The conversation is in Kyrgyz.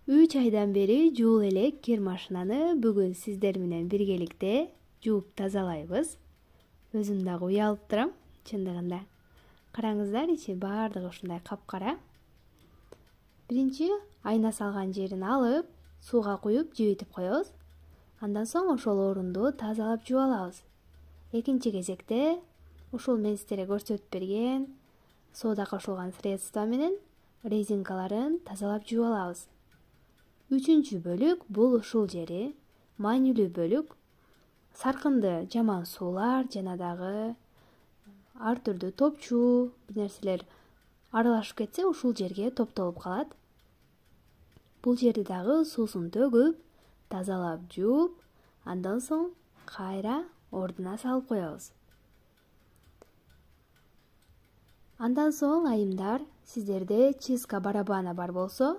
3 айдан бери жуул элек кир машинаны бүгүн сиздер менен биргеликте жууп тазалайбыз. Өзүм дагы уялып турам, чындыгында. Караңыздар, ичи баардыгы ушундай капкара. Биринчи айна салган жерин алып, сууга куюп жибитип коебуз. Андан соң ошол орунду тазалап жууп алабыз. Экинчи кезекте ушул мен сиздерге көрсөтүп берген соода кошулган средство менен резинкаларын тазалап жууп алабыз. Үчүнчү бөлүк бул ушул жери, маанилүү бөлүк. Саркынды жаман суулар жана дагы ар түрдүү топчу бир нерселер аралашып кетсе, ушул жерге топтолуп калат. Бул жерди дагы суусун төгүп, тазалап жууп, андан соң кайра ордуна салып коебуз. Андан соң айымдар, сиздерде чистка барабаны бар болсо,